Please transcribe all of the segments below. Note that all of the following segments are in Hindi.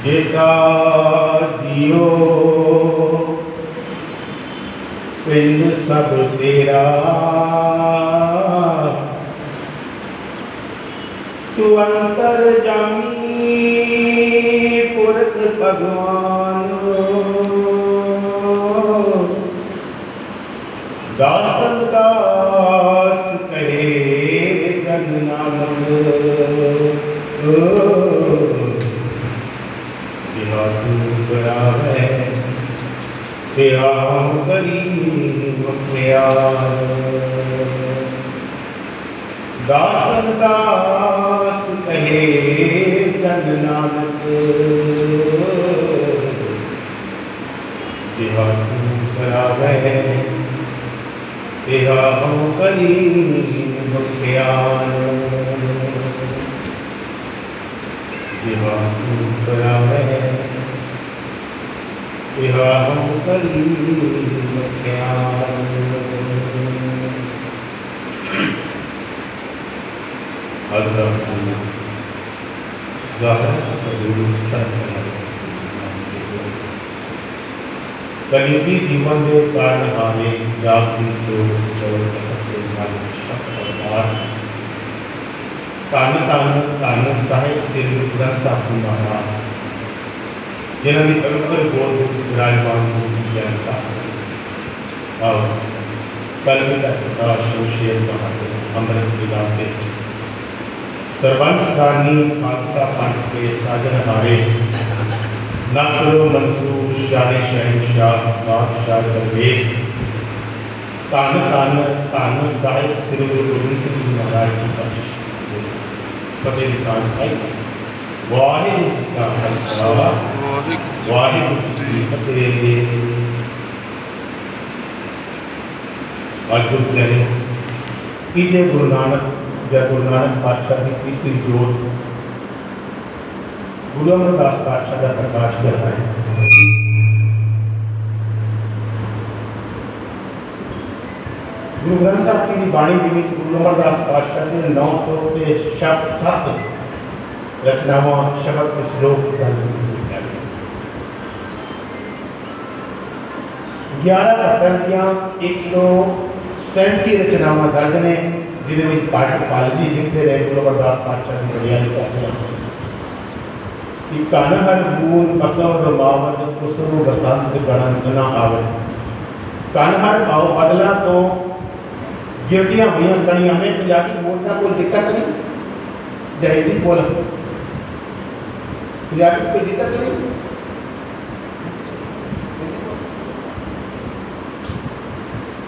जेका जियो पिंड सब तेरा, तू अंतर जामी पुरख भगवान। दासन दास कहे जन नानक, तेरा तू बड़ा है तेरा गरीब प्यार। दासन दास कहे जन नानक, तेरा तू बड़ा है तेरा गरीब प्यार। तेरा तू बड़ा है तेरा गरीब प्यार। कलियुगी जीवन के कारण हारे जाति जो तान साहिब श्री गुरु ग्रंथ साहिब जी महाराज जिन्होंने पवित्र बोध विराजमान ज्ञान शास्त्र और कलमिता प्रकाश शेर बहादुर अमृत दिलाते सर्वंशदानी खालसा पंथ के साजनहारे नासरो मंसूर शाह शहनशाह बादशाह दरवेश तान साहिब श्री गुरु गोबिंद सिंह जी महाराज की बख्शिश फतेह निशान भाई वाहिगुरू जी का खालसा वाहिगुरू जी की फतेह। वाहिगुरू प्यारे कीजिए गुरु नानक पातशाह की तीसरी जोत गुरु अमरदास पातशाह का प्रकाश कर रहा है। गुरु ग्रंथ साहिब जी की बाणी के गुरु अमरदास पातशाह के 900 के शब्द 7 रचनावां शब्द के श्लोक 11 पत्तन 137 रचनावां दर्ज ने जिन्हें पाठपाल जी लिखते रहे गुरु अमरदास पातशाह की बड़ियाई करते हैं कि कन हर बूंद बसो रमावत कुसुम बसंत गणंत न आवे। कन हर आओ बदला तो गिरदियां हुई कणियां में पंजाबी बोलता कोई दिक्कत नहीं, या हिंदी बोल पंजाबी कोई दिक्कत नहीं।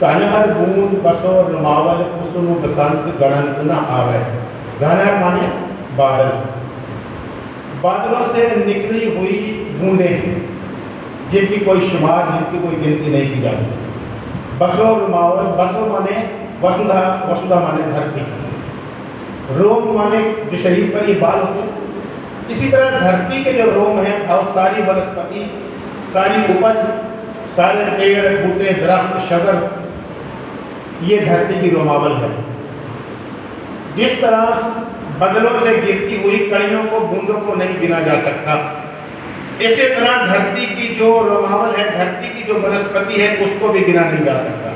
कन हर बूंद बसो रमावल कुसुम बसंत गणंत न आवे। घन माने बादल, बादलों से निकली हुई बूंदें जिनकी कोई शुमार जिनकी कोई गिनती नहीं की जा सकती। बसो रमावल, बसो माने वसुधा, वसुधा माने धरती, रोम माने जो शरीर पर ये बाल होते हैं। इसी तरह धरती के जो रोम हैं और सारी वनस्पति, सारी उपज, सारे पेड़ बूटे दरख्त शजर, ये धरती की रोमावल है। जिस तरह बदलों से गिरती हुई कणियों को बूंदों को नहीं गिना जा सकता, इसी तरह धरती की जो रोमावल है, धरती की जो वनस्पति है, उसको भी गिना नहीं जा सकता।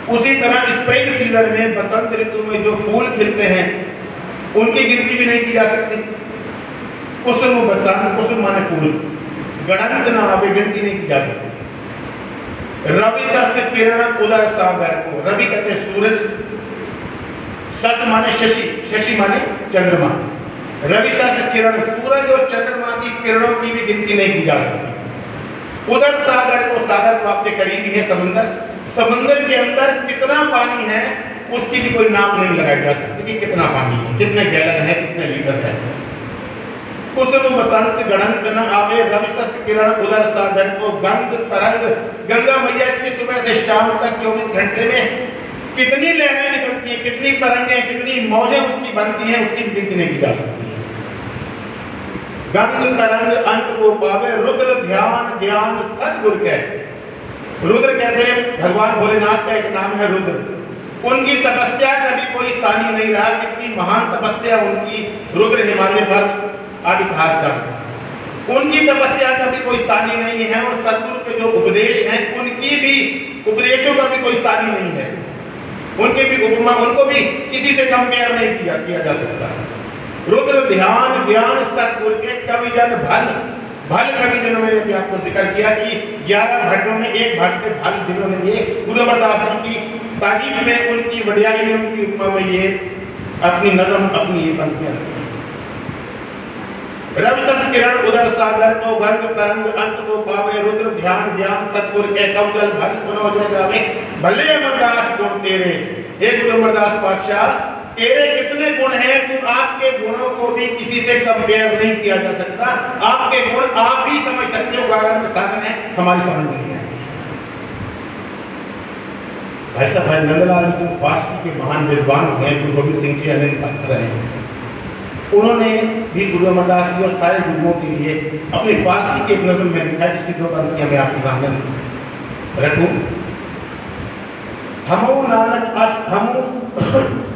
उसी तरह स्प्रिंग सीजन में, बसंत ऋतु में जो फूल खिलते हैं उनकी गिनती भी नहीं की जा सकती। कुसुम बसंत, कुसुम माने फूल, गणंत न आवे, गिनती नहीं की जा सकती। रवि सस किरण उदर सागर को, रवि कहते हैं सूरज, सस माने शशि, शशि माने चंद्रमा। रवि सस किरण, सूरज और चंद्रमा की किरणों की भी गिनती नहीं की जा सकती। उदर सागर को, सागर को आपके करीब ही है समंदर, समंदर के अंदर कितना पानी है उसकी भी कोई नाप नहीं लगाई जा सकती कि कितना पानी है, कितने गैलन है, कितने लीटर है। कुसुम बसंत गणंत न आवे, रवि सस किरण उदर साधन को गंग तरंग। गंगा मैया की सुबह से शाम तक 24 घंटे में कितनी लहरें निकलती हैं, कितनी तरंगें, कितनी मौजें उसकी बनती हैं, उसकी गिनती नहीं की जा सकती है। गंग तरंग अंत को पावे, रुद्र ध्यान ज्ञान सदगुरु के। रुद्र कहते हैं भगवान भोलेनाथ का एक नाम है रुद्र। उनकी तपस्या का भी कोई सानी नहीं रहा, कितनी महान तपस्या उनकी रुद्र हिमालय पर आदिकाल तक। उनकी तपस्या का भी कोई सानी नहीं है, और सदगुरु के जो उपदेश हैं उनकी भी उपदेशों का भी कोई सानी नहीं है। उनके भी उपमा, उनको भी किसी से कंपेयर नहीं किया जा सकता। रुद्र ध्यान ज्ञान सदगुरु के कवि जन भल कवि जनों में भी आपको जिक्र किया कि 11 भट्टों में एक भट्ट भल जिन्होंने ये गुरु अमरदास जी की तारीफ में, उनकी वडियाई में, उनकी उपमा में ये अपनी नज़म, अपनी ये पंक्तियां रखी। रवि सस किरण उदर सागर को गंग तरंग अंत को पावे, रुद्र ध्यान ज्ञान सतगुर के कवजल भल मनोजय जावे। भले अमरदास गुण तेरे, हे गुरु अमरदास पातशाह, तेरे कितने गुण हैं, तो आपके गुणों को भी किसी से कंपेयर नहीं किया जा सकता। आपके गुण आप ही समझ सकते हो, गागर में सागर है, हमारी समझ नहीं है। भाई साहब, भाई नंदलाल जो फारसी के महान विद्वान हैं, गुरु गोविंद सिंह जी अनिल भक्त रहे, उन्होंने भी गुरु अमरदास जी और सारे गुरुओं के लिए अपनी फारसी की एक नज़म में लिखा, जिसकी 2 पंक्तियां मैं आपके सामने रखूं। हमू नानक अस्त,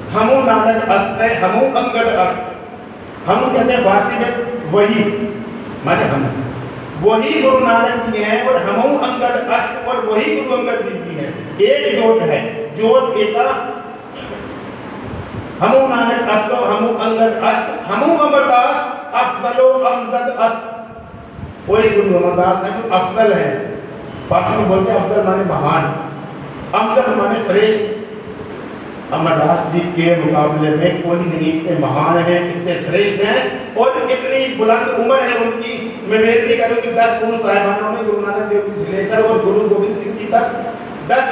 हमू नानक अस्त, हमू अंगद अस्त। हम कहते हैं फारसी में वही, माने हम, वही गुरु नानक जी हैं, और हमू अंगद अस्त, और वही गुरु अंगद जी हैं। एक जोत है, जोत एका, हमू नानक अस्त, हमू अंगद अस्त, हमू अमरदास अफजलो अमजद अस्त। वही गुरु अमरदास है जो अफजल है। फारसी में बोलते हैं अफजल माने महान, अमजद माने श्रेष्ठ। अमरदास जी के मुकाबले में कोई नहीं, इतने महान है, इतने श्रेष्ठ हैं, और कितनी बुलंद उम्र है उनकी। मैं बेनती करूं कि 10 गुरु साहिबानों में, गुरु नानक देव जी से लेकर और गुरु गोविंद सिंह जी तक 10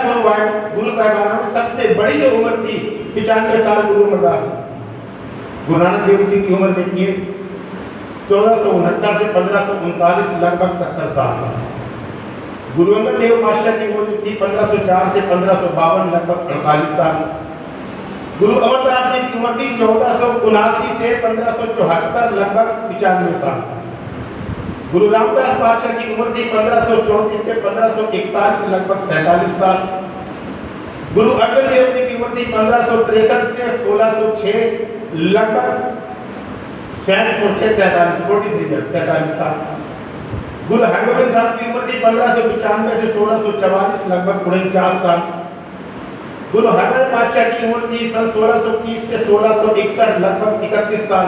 गुरु साहिबानों में सबसे बड़ी जो उम्र थी 95 साल गुरु अमरदास। गुरु नानक देव जी की उम्र देखिए 1469 से 1539, लगभग 70 साल। गुरु अंगद देव पातशाह की उम्र थी 1504 से 1552, लगभग 48 साल। गुरु अमरदास जी की उम्र थी 1479 से 1574, लगभग 95 साल। गुरु रामदास पातशाह की उम्र थी 1534 से 1541, लगभग 47 साल। गुरु अर्जन देव जी की उम्र थी 1563 से 1606, लगभग 43 साल। गुरु हरगोविंद साहब की उम्र थी 1595 से 1644, लगभग 49 साल। गुरु हरराय पातशाह की उम्र थी सन 1630 से 1661, लगभग 31 साल।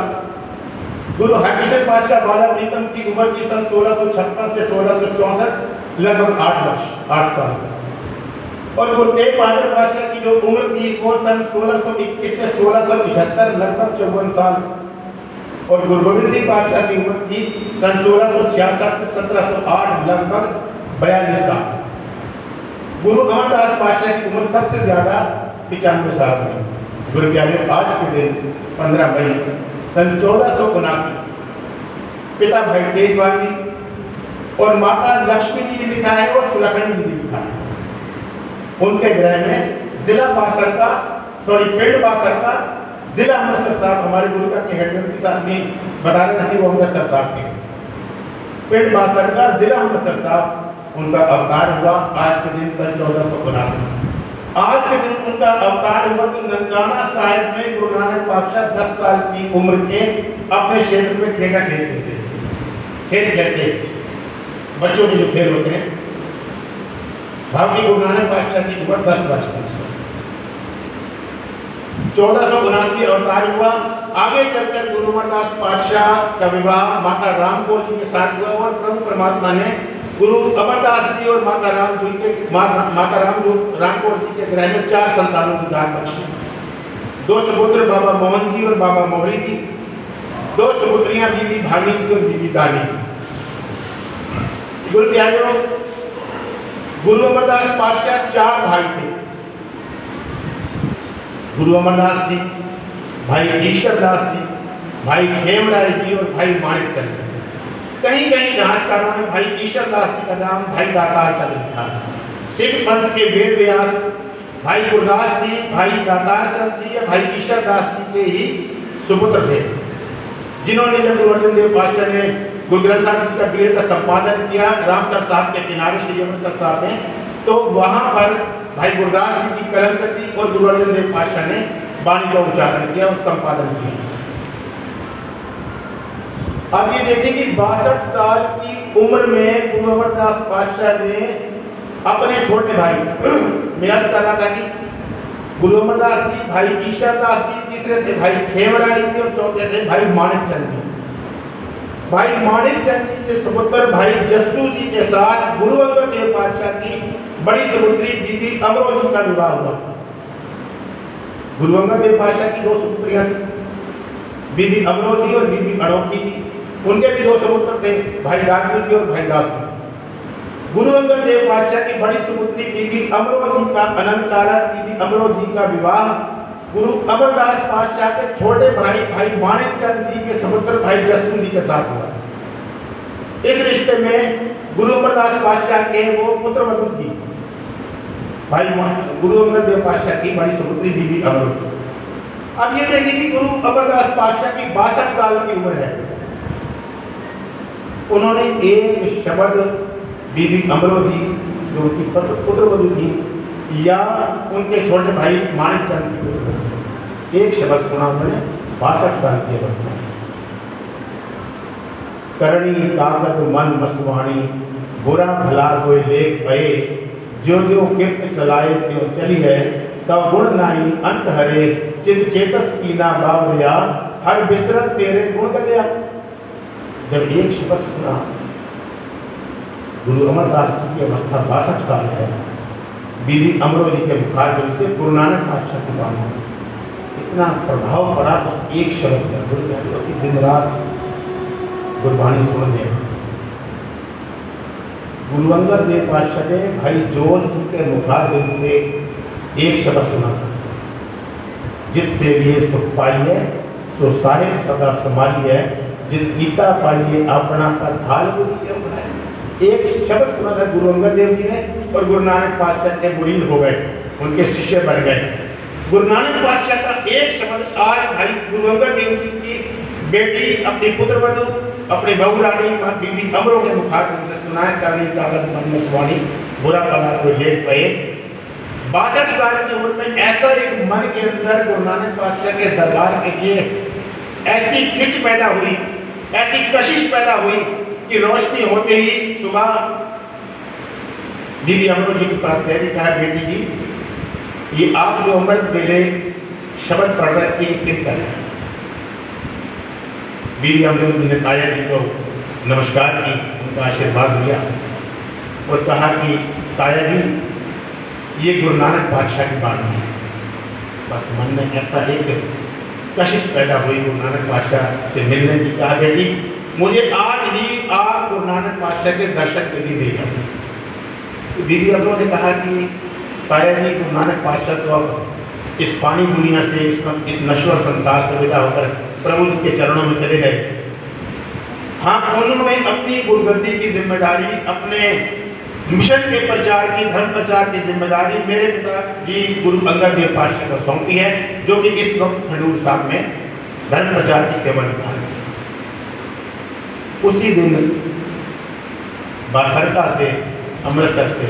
गुरु हरकिशन पातशाह बाला प्रीतम की उम्र थी सन 1656 से 1664, लगभग 8 साल। और गुरु तेग बहादुर पातशाह की जो उम्र थी वो सन 1621 से 1675, लगभग 54 साल। और गुरु गोविंद सिंह पातशाह की उम्र थी सन 1666 से 1708, लगभग 42 साल। गुरु अमरदास पातशाह की उम्र सबसे ज्यादा 95 साल थी। गुरु प्यारे, आज के दिन 15 मई सन 1479 पिता भाई तेजपाल जी और माता लक्ष्मी जी भी लिखा है, और सुलखनी जी भी लिखा है। उनके ग्रह में जिला बासर का, पिंड बासर का, जिला अमृतसर साहब, हमारे गुरु का हेडमंत्री साहब भी बता रहे थे, वो अमृतसर साहब के पिंड बासर का, जिला अमृतसर साहब, उनका अवतार हुआ आज के दिन सन 1479। आज के दिन उनका अवतार हुआ तो ननकाना साहिब में गुरु नानक पातशाह 10 साल की उम्र के अपने क्षेत्र में खेला खेलते थे। खेल खेलते बच्चों के जो खेल होते हैं, भावी गुरु नानक पातशाह की उम्र 10 वर्ष थी। 1479 अवतार हुआ। आगे चलकर गुरु अमरदास पातशाह का विवाह माता रामकौर जी के साथ हुआ, और प्रभु परमात्मा ने गुरु अमरदास जी और माता रामकौर जी के ग्रह में 4 संतानों की दान बख्शी। 2 सुपुत्र बाबा मोहन जी और बाबा मोहरी जी, 2 सुपुत्रियां बीबी भानी जी और बीबी दानी जी। गुरु प्यारों, गुरु अमरदास पातशाह 4 भाई थे। गुरु अमरदास जी, भाई ईश्वर दास जी, भाई खेमराय जी और भाई माणिक चंद जी। कहीं कहीं इतिहासकारों ने भाई ईश्वर दास जी का नाम भाई दातार चंद लिखा। सिख पंथ के वेद व्यास भाई गुरदास जी भाई दातार चंद जी या भाई ईश्वर दास जी के ही सुपुत्र थे, जिन्होंने जब गुरु अर्जन देव पातशाह ने गुरु ग्रंथ साहिब जी का बीड़ का संपादन किया रामसर साहब के किनारे श्री अमृतसर साहब में, तो वहां पर भाई गुरदास जी की कलम चली और गुरु अर्जन देव पातशाह ने वाणी का उच्चारण किया और संपादन किया। अब ये देखें कि 62 साल की उम्र में गुरु अमरदास पातशाह ने अपने छोटे भाई मैं अर्ज कर रहा था कि गुरु अमरदास जी भाई ईश्वर दास जी, तीसरे थे भाई खेमराय जी और चौथे थे भाई माणिक चंद जी। भाई माणिक चंद जी के सुपुत्र भाई जस्सू जी के साथ गुरु अंगद देव पातशाह की बड़ी सुपुत्री बीबी अमरो जी का विवाह हुआ था। गुरु अंगद देव पातशाह की 2 सुपुत्रियां थी, बीबी अमरो जी और बीबी अनोखी जी। उनके भी 2 सुपुत्र थे, भाई राजू जी और भाई दासू। गुरु अंगद देव पातशाह की बड़ी सुपुत्री बीबी अमरो जी का अनंतकारा बीबी अमरो जी का विवाह गुरु अमरदास पातशाह के छोटे भाई भाई माणिक चंद जी के सुपुत्र भाई जस्सू जी के साथ हुआ। इस रिश्ते में गुरु अमरदास पातशाह के वो पुत्रवधू थी भाई गुरु अंगद देव पातशाह की बड़ी सुपुत्री बीबी अमरो जी। अब ये देखिए कि गुरु अमरदास पातशाह की 62 साल की उम्र है। उन्होंने एक शब्द बीबी अमरो जी जो उनकी पुत्रवधू थी या उनके छोटे भाई माणिक चंद की एक शब्द सुना उन्होंने 62 साल की अवस्था में। करणी कागद मन मसवाणी बुरा भला कोई लेख भये, जो जो कीर्त चलाए त्यों चली है, तब गुण नाही अंत हरे, चित चेतस कीना बावरिया, हर बिसरत तेरे गुण गया। जब एक शब्द सुना, गुरु अमरदास जी की अवस्था 62 साल है, बीबी अमरो जी के मुखारबिंद से गुरु नानक पातशाह की बात इतना प्रभाव पड़ा उस एक शब्द का। गुरु उसी दिन रात गुरबाणी सुन दे। गुरु अंगद देव पातशाह ने भाई जोल जी के मुखारबिंद से एक शब्द सुना था, जित से लिए सुख पाइए सो साहिब सदा संभालिए, जित गीता पाइए अपना का थाल बुझिए। एक शब्द सुना था गुरु अंगद देव जी ने और गुरु नानक पातशाह के मुरीद हो गए, उनके शिष्य बन गए। गुरु नानक पातशाह का एक शब्द आज भाई गुरु अंगद देव जी की बेटी अपनी पुत्रवधू अपनी बहू रानी बीबी अमरो के मुखारबिंद से सुनाए। करनी कागज मन मसवाणी बुरा भला कोई लेख भये। 62 साल की उम्र में ऐसा एक मन के अंदर गुरु नानक पातशाह के दरबार के लिए ऐसी खिंच पैदा हुई, ऐसी कशिश पैदा हुई कि रोशनी होते ही सुबह बीबी अमरो जी के पास गए, कहा बेटी जी ये आप जो अमृत वेले शब्द पढ़ रहे थे किनका है। बीबी अमरो जी ने ताया जी को नमस्कार की, उनका आशीर्वाद लिया और कहा कि ताया जी ये गुरु नानक पातशाह की बात है। बस मन में ऐसा एक कशिश पैदा हुई गुरु नानक पातशाह से मिलने की। कहा बेटी मुझे आज ही आप गुरु नानक पातशाह के दर्शन के लिए दे जाओ। तो बीबी अमरो ने कहा कि ताया जी गुरु नानक पातशाह तो अब इस पानी दुनिया से इस नश्वर संसार से विदा होकर प्रभु जी के चरणों में चले गए। हाँ, उन्होंने अपनी गुरुगद्दी की जिम्मेदारी, अपने मिशन के प्रचार की, धर्म प्रचार की जिम्मेदारी मेरे पिता जी गुरु अंगद देव पातशाह को सौंपी है, जो कि इस वक्त खडूर साहब में धर्म प्रचार की सेवा निभा रहे हैं। उसी दिन बासरका से अमृतसर से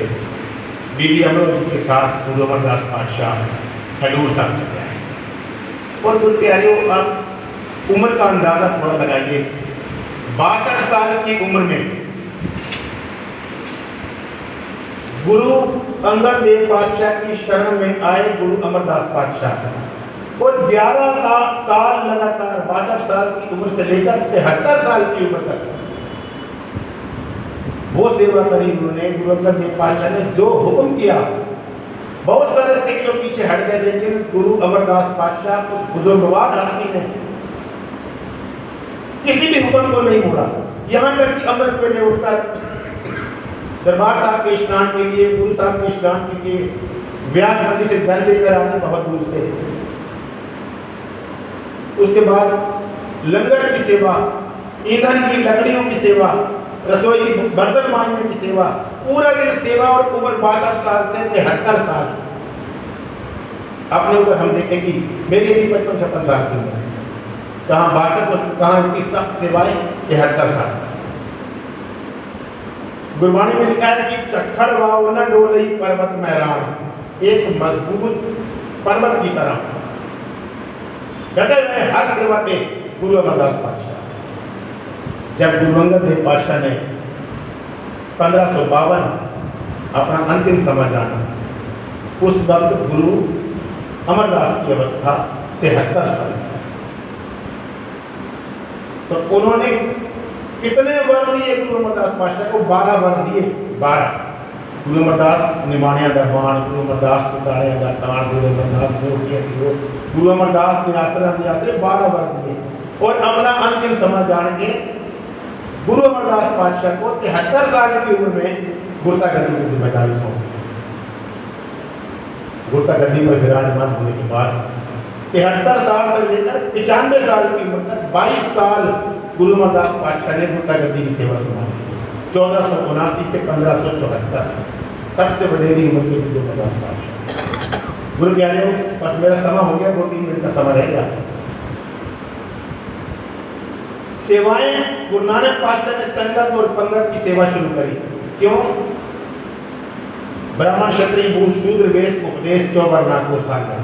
बीबी अमरो जी के साथ गुरु अमरदास पातशाह खडूर साहब चले आए। और गुरु प्यारियों, आप उम्र का अंदाजा थोड़ा लगाइए। 62 साल की उम्र में गुरु अंगद देव पातशाह की शरण में आए गुरु अमरदास पातशाह और 11 साल लगातार 62 साल की उम्र से लेकर 73 साल की उम्र तक वो सेवा करी उन्होंने। गुरु अंगद देव पातशाह ने जो हुक्म किया, बहुत सारे सिख जो पीछे हट गए, लेकिन गुरु अमरदास पातशाह उस बुजुर्गवार हस्ती ने किसी भी हुक्म को नहीं मोड़ा। यहाँ तक कि अमृत वेले उठकर दरबार साहब के स्नान के लिए, गुरु साहब के स्नान के लिए व्यास नदी से जल लेकर आते बहुत दूर से। उसके बाद लंगर की सेवा, ईंधन की लकड़ियों की सेवा, रसोई की बर्तन मांजने की सेवा, पूरा दिन सेवा और उम्र 62 साल से 73 साल। अपने ऊपर हम देखें कि मेरी भी 55-56 साल की उम्र है, कहाँ 62, कहाँ इनकी सख्त सेवाएं 73 साल। गुरबाणी में लिखा है कि चक्खड़ वाव न डोलई पर्वत मैरान, एक मजबूत पर्वत की तरह डटे हुए हर सेवा के गुरु अमरदास पातशाह। जब गुरु अंगद देव पातशाह ने 1552 अपना अंतिम समय जाना, उस वक्त गुरु अमरदास की अवस्था 73 साल। तो उन्होंने कितने वर दिए गुरु अमरदास पातशाह को? 12 वर दिए। 12 गुरु अमरदास निमाणिया दरबान, गुरु अमरदास पुताड़िया दातान, गुरु अमरदास मोटिया की, गुरु अमरदास निराश्रय निराश्रय 12 वर दिए। और अपना अंतिम समय जान के गुरु अमरदास पातशाह को 73 साल की उम्र में गुरता गद्दी की जिम्मेदारी सौंपी। गुरता गद्दी पर विराजमान होने के बाद 73 साल से लेकर 95 साल की उम्र तक 22 साल गुरु अमरदास पातशाह ने गुरता गद्दी की सेवा संभाली। 1479 से 1574 सबसे वडेरी उम्र के गुरु अमरदास पातशाह। गुरु प्यारे, बस मेरा समय हो गया, 2-3 मिनट का समय रहेगा। सेवाएं गुरु नानक पातशाह ने संगत और पंगत की सेवा शुरू करी। क्यों? ब्राह्मण क्षत्रिय भूत शूद्र वेश उपदेश 4 वर्णा को सागर।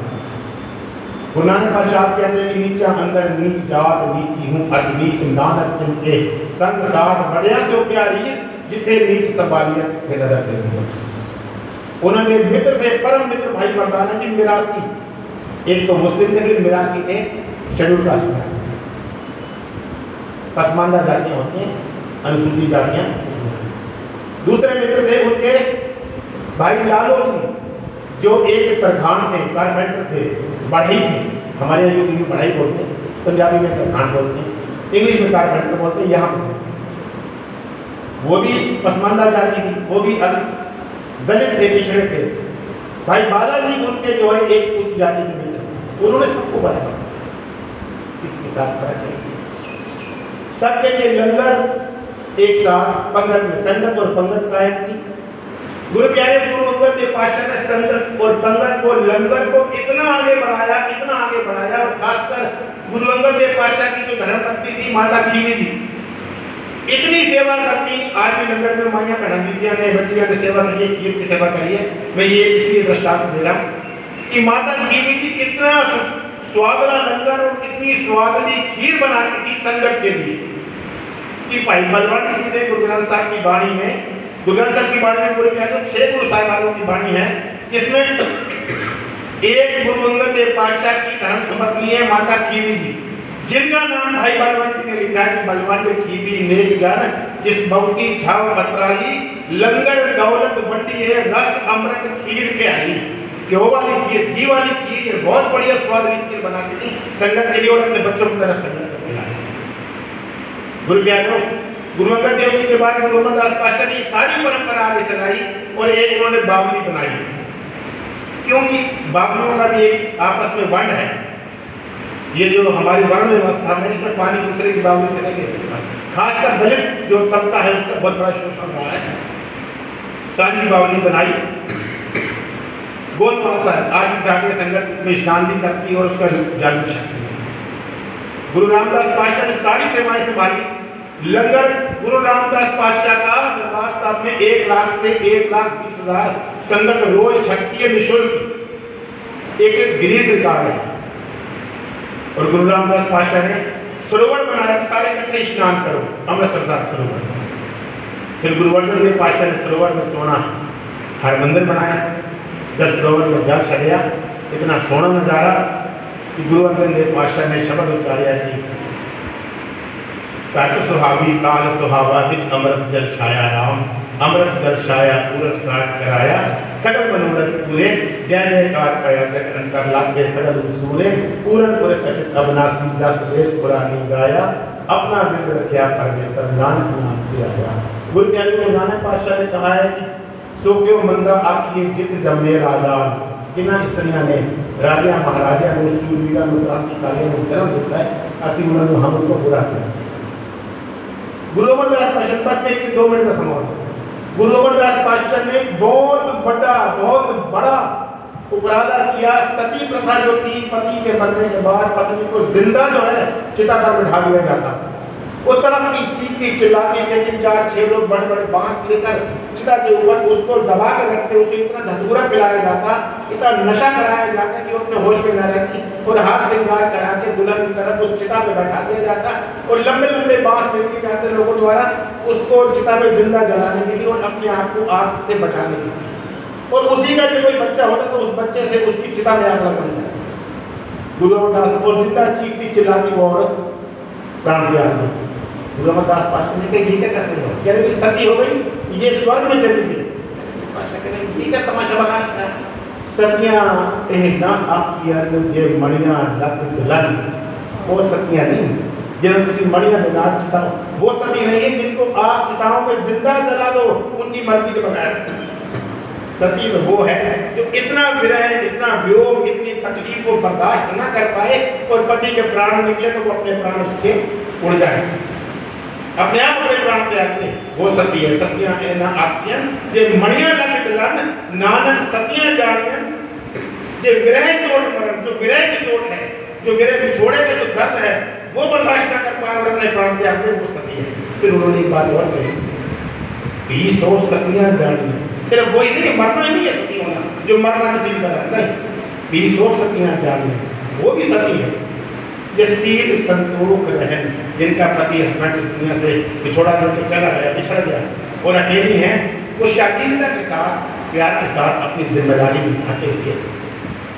गुरु नानक पातशाह कहते हैं कि नीचा अंदर नीच जात नीची हूँ अति नीच नानक तिनके संग साथ बढ़िया से प्यारी जितने नीच संभालियत के नजर दे। उन्होंने मित्र थे, परम मित्र भाई मर्दाना जी 82, एक तो मुस्लिम थे, 82 थे शेड्यूल कास्ट में, पसमानदा जातियां होती हैं, अनुसूचित जातियां। दूसरे मित्र थे उनके भाई लालो जी, जो एक प्रधान थे, कारपेंटर थे, बढ़ई थे। हमारे यहाँ यूपी में बढ़ई बोलते हैं, पंजाबी में प्रधान बोलते हैं, इंग्लिश में कारपेंटर बोलते हैं। यहाँ पर वो भी पसमानदा जाति थी, वो भी दलित थे, पिछड़े थे। भाई बालाजी उनके जो है एक उच्च जाति के मित्र, उन्होंने सबको बताया किसके साथ फर्क है। सबके लिए लंगर एक साथ पंगत में संगत और पंगत कायम की। गुरु प्यारे गुरु अंगद देव पातशाह ने संगत और पंगत को, लंगर को इतना आगे बढ़ाया, इतना आगे बढ़ाया। और खासकर गुरु अंगद देव पातशाह की जो धर्मपत्नी थी माता खीवी जी, इतनी सेवा करती। आज भी लंगर में माइयां बहनों ने, बच्चियों ने सेवा करिए, खीर की सेवा करिए। मैं ये इसलिए दृष्टांत दे रहा हूँ कि माता खीवी जी इतना स्वादला लंगर और कितनी स्वादली खीर बनाती थी संगत के लिए कि भाई बलवंत जी ने गुरु ग्रंथ साहब की वाणी में, गुरु ग्रंथ साहब की वाणी में पूरे क्या 6 गुरु साहिबानों की वाणी है, जिसमें एक गुरु अंगद देव पातशाह की धर्म समपत्नी है माता खीवी जी, जिनका नाम भाई बलवंत जी ने लिखा है कि बलवंत खीवी नेक जन जिस बहुती छाव पत्राली लंगर दौलत बंटी है रस अमृत खीर के आई। घ्यो वाली खीर, घी वाली खीर, बहुत बढ़िया स्वादिष्ट खीर बनाती थी संगत के लिए और अपने बच्चों की तरह संगत को खिलाती। गुरु प्यारों, गुरु अंगद देव जी के बाद गुरु अमरदास पातशाह ने सारी परंपरा आगे चलाई और एक उन्होंने बावली बनाई, क्योंकि बावलियों का भी एक आपस में वर्ण है। ये जो हमारी वर्ण व्यवस्था में, इसमें पानी दूसरे की बावली से नहीं ले सकता। खासकर दलित जो तबका है उसका बहुत बड़ा शोषण रहा है। सारी बावली बनाई, गोल पासा आज भी जाके संगत में स्नान भी करती है और उसका जल भी छकती है। गुरु रामदास पातशाह ने सारी सेवाएं संभाली। लंगर गुरु रामदास पातशाह का दरबार साहब में 1 लाख से 1,20,000 संगत रोज छकती है निःशुल्क। एक गिरीश रिकॉर्ड है। और गुरु रामदास पातशाह ने सरोवर बनाया, सारे इकट्ठे स्नान करो, अमृतसर साहब सरोवर। फिर गुरु अर्जन देव पातशाह ने सरोवर में सोना हरमंदिर बनाया। जब सरोवर में जल चढ़िया, इतना सोना नजारा कि गुरु अर्जन देव पातशाह ने शब्द उच्चारिया कि काट सुहावी काल सुहावा बिच अमृत जल छाया राम, अमृत जल छाया पूरक साठ कराया, सकल मनोरथ पूरे जय जयकार पाया जग अंतर लागे सकल सूरे, पूरन पूरे कचित अविनाशी जस वेद पुरानी गाया, अपना दिल रखिया परमेश्वर नानक नाम दिया। गुरु ज्ञानी गुरु नानक पातशाह ने कहा है कि सो क्यों मंदा आखिए जित जमे राजा, जिन्हें स्त्रियां ने राजा महाराजा को शूरवीरा को क्रांतिकारियों को जन्म दिता है, असि उन्होंने हम उनको बुरा किया। गुरु अमरदास पातशाह बस में 1-2 मिनट का समय, गुरु अमरदास पातशाह ने बहुत बड़ा उपराधा किया। सती प्रथा जो थी, पति के मरने के बाद पत्नी को जिंदा जो है चिता पर बिठा दिया जाता, वो तड़पती चीखती चिल्लाती, लेकिन 4-6 लोग बड़े बड़े बांस लेकर चिता के ऊपर उसको दबा के रखते, उसे इतना धतूरा पिलाया जाता, इतना नशा कराया जाता कि वो अपने होश में न रहती, और हाथ श्रृंगार करा के दुल्हन की तरफ उस चिता पे बैठा दिया जाता, और लंबे लंबे बांस दे दिए जाते लोगों द्वारा उसको चिता में जिंदा जलाने के लिए और अपने आप को आग से बचाने के लिए। और उसी का जो कोई बच्चा होता तो उस बच्चे से उसकी चिता में आग लगाई जाती। गुरु अमरदास को जिंदा चीखती चिल्लाती वो औरत प्राण त्याग देती। गुरु अमरदास पातशाह ने कहा ये क्या करते हो, कह रहे सती हो गई, ये स्वर्ग में चली गई। पातशाह कह रहे ये क्या तमाशा बना रखा है, सतियां ना आपकी अर्ग जे मणियां लग जलन, वो सतियां नहीं जिन्हें तुम मणियां में आग चिताओ, वो सती नहीं है जिनको आग चिताओं में जिंदा जला दो उनकी मर्जी के बगैर। सती वो है जो इतना विरह, इतना वियोग, इतनी तकलीफ को बर्दाश्त न कर पाए और पति के प्राण निकले तो वो अपने प्राण उसके उड़ जाए, अपने आप अपने प्राण त्याग दे, वो सती है। सतियां ना आखियां जे मणियां लग जलन, नानक सतियां जानियन जे विरह चोट मरण, जो विरह की चोट है, जो विरह बिछोड़े का जो दर्द है वो बर्दाश्त न कर पाए और अपने प्राण त्याग दे, वो सती है। फिर उन्होंने एक बात और कही, 20 सतियां जानियन, सिर्फ वही नहीं, मरना ही नहीं है सती होना, जो मरना किसी भी तरह नहीं, 20 सतियां जानियन, वो भी सती है। शील संतोष रहन, जिनका पति हस्बैंड इस दुनिया से बिछोड़ा करके चला गया, बिछड़ गया और अकेली हैं, वो शालीनता के साथ, प्यार के साथ अपनी जिम्मेदारी निभाते हुए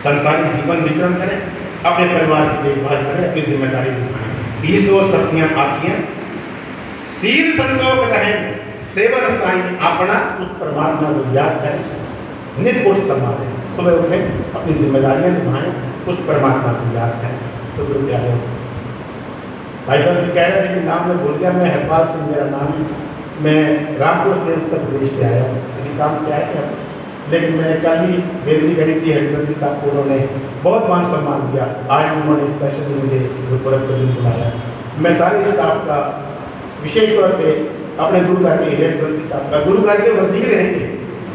संसारिक जीवन विचरण करें, अपने परिवार की देखभाल करें, अपनी जिम्मेदारी निभाएं। 20 सतियां आखियां शील संतोष रहन, सेवन साई अपना, उस परमात्मा को याद करें, नित उठ संभालें, सुबह उठें, अपनी जिम्मेदारियां निभाएं, उस परमात्मा को याद करें। तो भाई साहब जी कह रहे थे कि नाम में भूल गया, मैं हरपाल सिंह मेरा नाम है, मैं रामपुर से उत्तर प्रदेश से आया हूँ, किसी काम से आए थे, लेकिन मैं कल ही बेदरी करी थी, हेडमंत्री साहब को उन्होंने बहुत मान सम्मान दिया, आज उन्होंने स्पेशली मुझे गुरुपुरब के लिए बुलाया। मैं सारे स्टाफ का विशेष तौर पे अपने गुरु घर के हेडमंत्री साहब का, गुरु घर के वजीर रहेंगे,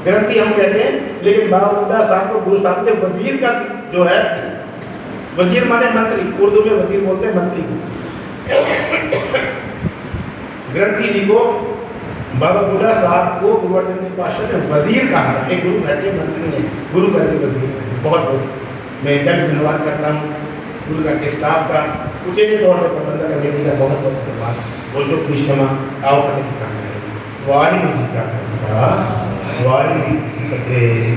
ग्रंथी हम कहते हैं, लेकिन बाबा बुड्ढा साहब को गुरु साहब ने वजीर का जो है, वजीर माने मंत्री, उर्दू में वजीर बोलते हैं मंत्री को, ग्रंथी जी को बाबा बुड्ढा साहब को गुरु अर्जन देव पातशाह ने वजीर कहा था, एक गुरु घर के मंत्री ने, गुरु घर के वजीर। बहुत बहुत मैं इधर धन्यवाद करता हूँ गुरु घर के स्टाफ का, उचे तौर पर प्रबंधक कमेटी का बहुत बहुत धन्यवाद, और जो प्लीज क्षमा आओ फतेह के सामने वाहिगुरू जी का खालसा वाहिगुरू जी की फतेह।